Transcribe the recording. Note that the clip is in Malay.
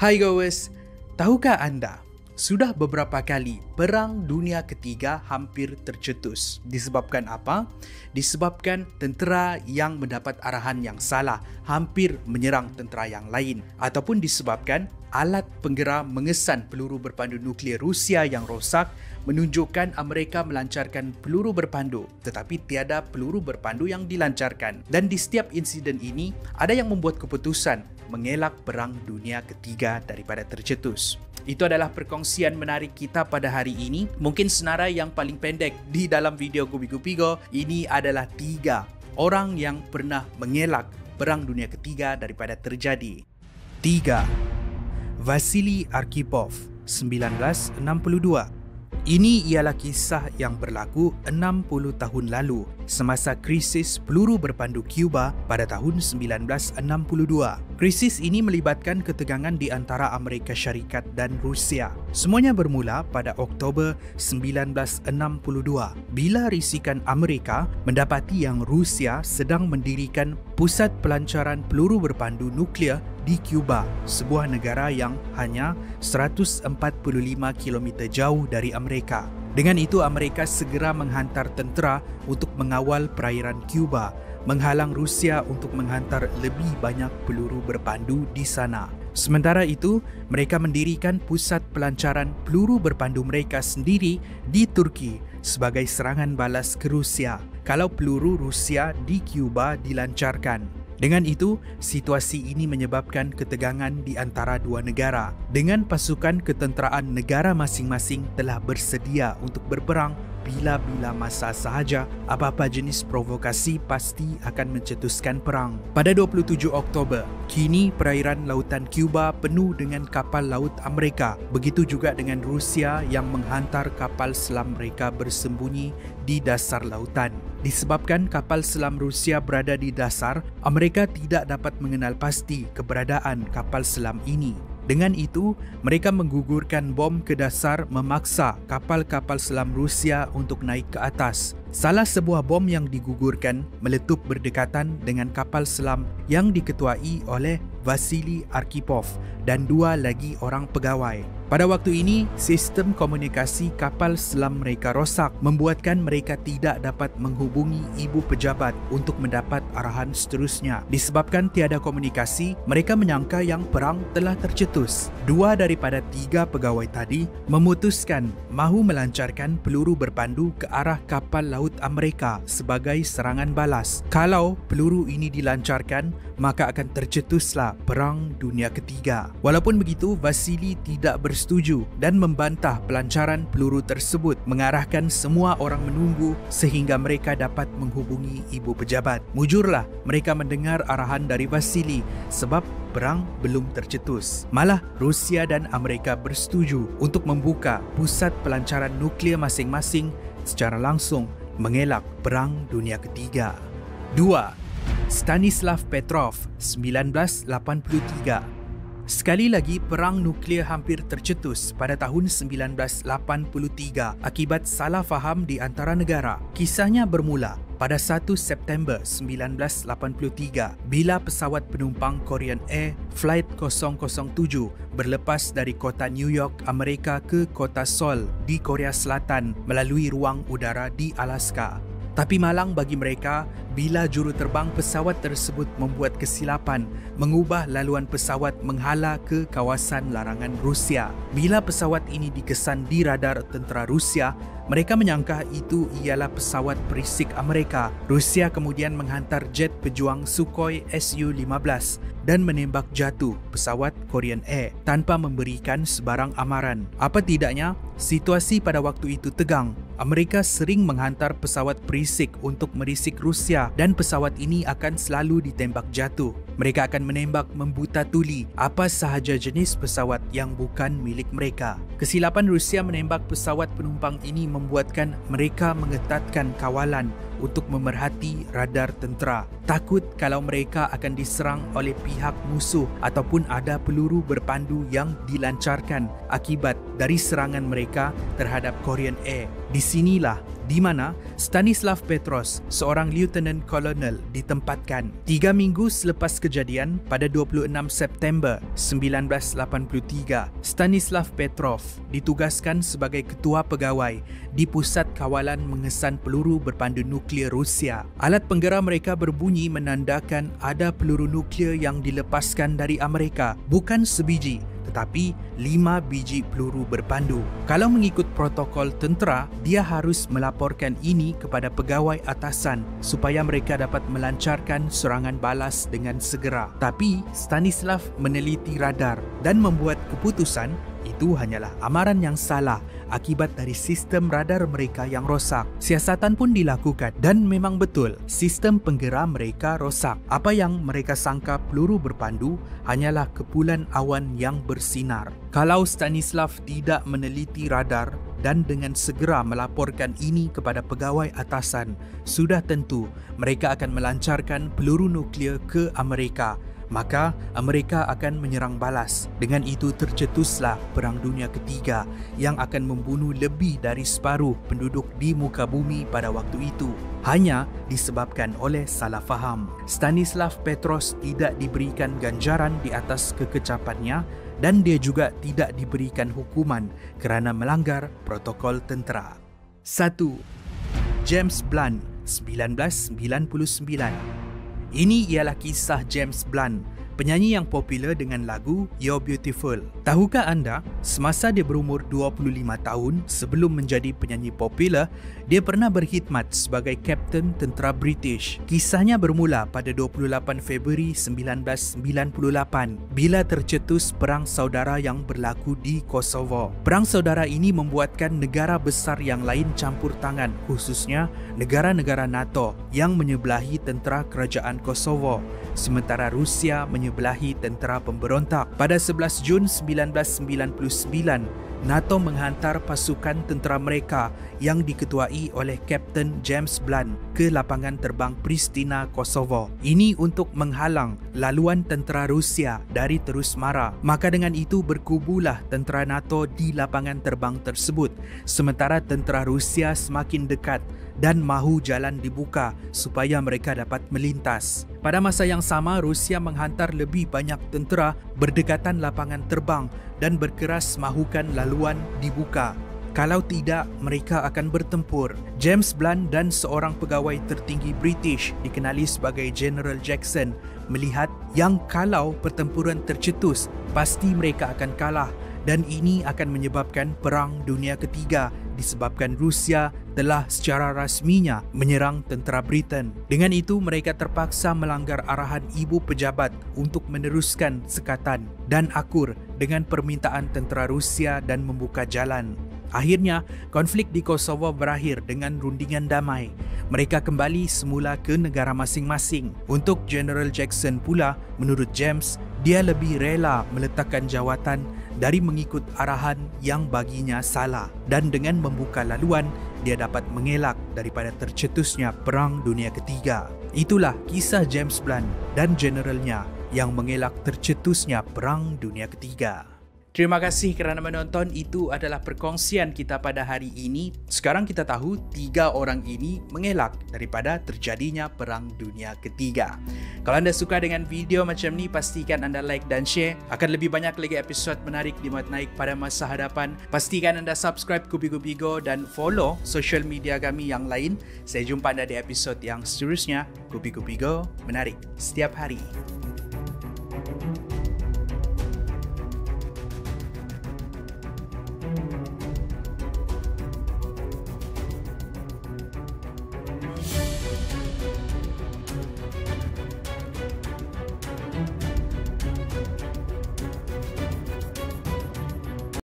Hai guys, tahukah anda, sudah beberapa kali Perang Dunia Ketiga hampir tercetus. Disebabkan apa? Disebabkan tentera yang mendapat arahan yang salah hampir menyerang tentera yang lain, ataupun disebabkan alat penggera mengesan peluru berpandu nuklear Rusia yang rosak menunjukkan Amerika melancarkan peluru berpandu, tetapi tiada peluru berpandu yang dilancarkan. Dan di setiap insiden ini, ada yang membuat keputusan mengelak Perang Dunia Ketiga daripada tercetus. Itu adalah perkongsian menarik kita pada hari ini. Mungkin senarai yang paling pendek di dalam video Gubi-Gubigo, ini adalah 3 orang yang pernah mengelak Perang Dunia Ketiga daripada terjadi. 3. Vasily Arkhipov, 1962. Ini ialah kisah yang berlaku 60 tahun lalu semasa krisis peluru berpandu Cuba pada tahun 1962. Krisis ini melibatkan ketegangan di antara Amerika Syarikat dan Rusia. Semuanya bermula pada Oktober 1962 bila risikan Amerika mendapati yang Rusia sedang mendirikan pusat pelancaran peluru berpandu nuklear di Cuba, sebuah negara yang hanya 145 km jauh dari Amerika. Dengan itu, Amerika segera menghantar tentera untuk mengawal perairan Cuba, menghalang Rusia untuk menghantar lebih banyak peluru berpandu di sana. Sementara itu, mereka mendirikan pusat pelancaran peluru berpandu mereka sendiri di Turki sebagai serangan balas ke Rusia kalau peluru Rusia di Cuba dilancarkan. Dengan itu, situasi ini menyebabkan ketegangan di antara dua negara. Dengan pasukan ketenteraan negara masing-masing telah bersedia untuk berperang bila-bila masa sahaja, apa-apa jenis provokasi pasti akan mencetuskan perang. Pada 27 Oktober, kini perairan lautan Cuba penuh dengan kapal laut Amerika. Begitu juga dengan Rusia yang menghantar kapal selam mereka bersembunyi di dasar lautan. Disebabkan kapal selam Rusia berada di dasar, Amerika tidak dapat mengenal pasti keberadaan kapal selam ini. Dengan itu, mereka menggugurkan bom ke dasar memaksa kapal-kapal selam Rusia untuk naik ke atas. Salah sebuah bom yang digugurkan meletup berdekatan dengan kapal selam yang diketuai oleh Vasily Arkhipov dan 2 lagi orang pegawai. Pada waktu ini, sistem komunikasi kapal selam mereka rosak, membuatkan mereka tidak dapat menghubungi ibu pejabat untuk mendapat arahan seterusnya. Disebabkan tiada komunikasi, mereka menyangka yang perang telah tercetus. 2 daripada 3 pegawai tadi memutuskan mahu melancarkan peluru berpandu ke arah kapal laut Amerika sebagai serangan balas. Kalau peluru ini dilancarkan, maka akan tercetuslah Perang Dunia Ketiga. Walaupun begitu, Vasily tidak bersetuju dan membantah pelancaran peluru tersebut, mengarahkan semua orang menunggu sehingga mereka dapat menghubungi ibu pejabat. Mujurlah mereka mendengar arahan dari Vasily sebab perang belum tercetus. Malah Rusia dan Amerika bersetuju untuk membuka pusat pelancaran nuklear masing-masing secara langsung, mengelak Perang Dunia Ketiga. 2. Stanislav Petrov, 1983. Sekali lagi, perang nuklear hampir tercetus pada tahun 1983 akibat salah faham di antara negara. Kisahnya bermula pada 1 September 1983 bila pesawat penumpang Korean Air Flight 007 berlepas dari kota New York, Amerika ke kota Seoul di Korea Selatan melalui ruang udara di Alaska. Tapi malang bagi mereka bila juruterbang pesawat tersebut membuat kesilapan mengubah laluan pesawat menghala ke kawasan larangan Rusia. Bila pesawat ini dikesan di radar tentera Rusia, mereka menyangka itu ialah pesawat perisik Amerika. Rusia kemudian menghantar jet pejuang Sukhoi Su-15 dan menembak jatuh pesawat Korean Air tanpa memberikan sebarang amaran. Apa tidaknya, situasi pada waktu itu tegang. Amerika sering menghantar pesawat perisik untuk merisik Rusia dan pesawat ini akan selalu ditembak jatuh. Mereka akan menembak membuta tuli apa sahaja jenis pesawat yang bukan milik mereka. Kesilapan Rusia menembak pesawat penumpang ini membuatkan mereka mengetatkan kawalan untuk memerhati radar tentera. Takut kalau mereka akan diserang oleh pihak musuh ataupun ada peluru berpandu yang dilancarkan akibat dari serangan mereka terhadap Korean Air. Di sinilah di mana Stanislav Petros, seorang lieutenant colonel, ditempatkan. 3 minggu selepas kejadian pada 26 September 1983, Stanislav Petrov ditugaskan sebagai ketua pegawai di Pusat Kawalan Mengesan Peluru Berpandu Nuklear Rusia. Alat penggera mereka berbunyi menandakan ada peluru nuklear yang dilepaskan dari Amerika, bukan sebiji tetapi 5 biji peluru berpandu. Kalau mengikut protokol tentera, dia harus melaporkan ini kepada pegawai atasan supaya mereka dapat melancarkan serangan balas dengan segera. Tapi Stanislav meneliti radar dan membuat keputusan itu hanyalah amaran yang salah akibat dari sistem radar mereka yang rosak. Siasatan pun dilakukan dan memang betul sistem penggera mereka rosak. Apa yang mereka sangka peluru berpandu hanyalah kepulan awan yang bersinar. Kalau Stanislav tidak meneliti radar dan dengan segera melaporkan ini kepada pegawai atasan, sudah tentu mereka akan melancarkan peluru nuklear ke Amerika. Maka Amerika akan menyerang balas. Dengan itu tercetuslah Perang Dunia Ketiga yang akan membunuh lebih dari separuh penduduk di muka bumi pada waktu itu. Hanya disebabkan oleh salah faham. Stanislav Petros tidak diberikan ganjaran di atas kekecapannya dan dia juga tidak diberikan hukuman kerana melanggar protokol tentera. 1. James Blunt, 1999. Ini ialah kisah James Blunt, penyanyi yang popular dengan lagu You're Beautiful. Tahukah anda, semasa dia berumur 25 tahun sebelum menjadi penyanyi popular, dia pernah berkhidmat sebagai kapten tentera British. Kisahnya bermula pada 28 Februari 1998 bila tercetus Perang Saudara yang berlaku di Kosovo. Perang Saudara ini membuatkan negara besar yang lain campur tangan, khususnya negara-negara NATO yang menyebelahi tentera kerajaan Kosovo, sementara Rusia menyebelahi tentera pemberontak. Pada 11 Jun 1999, NATO menghantar pasukan tentera mereka yang diketuai oleh Kapten James Blunt ke lapangan terbang Pristina, Kosovo. Ini untuk menghalang laluan tentera Rusia dari terus mara. Maka dengan itu berkubulah tentera NATO di lapangan terbang tersebut, sementara tentera Rusia semakin dekat dan mahu jalan dibuka supaya mereka dapat melintas. Pada masa yang sama, Rusia menghantar lebih banyak tentera berdekatan lapangan terbang dan berkeras mahukan laluan dibuka. Kalau tidak, mereka akan bertempur. James Blunt dan seorang pegawai tertinggi British dikenali sebagai General Jackson melihat yang kalau pertempuran tercetus, pasti mereka akan kalah dan ini akan menyebabkan Perang Dunia Ketiga disebabkan Rusia telah secara rasminya menyerang tentera Britain. Dengan itu, mereka terpaksa melanggar arahan ibu pejabat untuk meneruskan sekatan dan akur dengan permintaan tentera Rusia dan membuka jalan. Akhirnya, konflik di Kosovo berakhir dengan rundingan damai. Mereka kembali semula ke negara masing-masing. Untuk General Jackson pula, menurut James, dia lebih rela meletakkan jawatan dari mengikut arahan yang baginya salah. Dan dengan membuka laluan, dia dapat mengelak daripada tercetusnya Perang Dunia Ketiga. Itulah kisah James Blunt dan generalnya yang mengelak tercetusnya Perang Dunia Ketiga. Terima kasih kerana menonton. Itu adalah perkongsian kita pada hari ini. Sekarang kita tahu 3 orang ini mengelak daripada terjadinya Perang Dunia Ketiga. Kalau anda suka dengan video macam ni, pastikan anda like dan share. Akan lebih banyak lagi episod menarik di Muat Naik pada masa hadapan. Pastikan anda subscribe Kupi-Kupi Go dan follow social media kami yang lain. Saya jumpa anda di episod yang seterusnya. Kupi-Kupi Go, menarik setiap hari.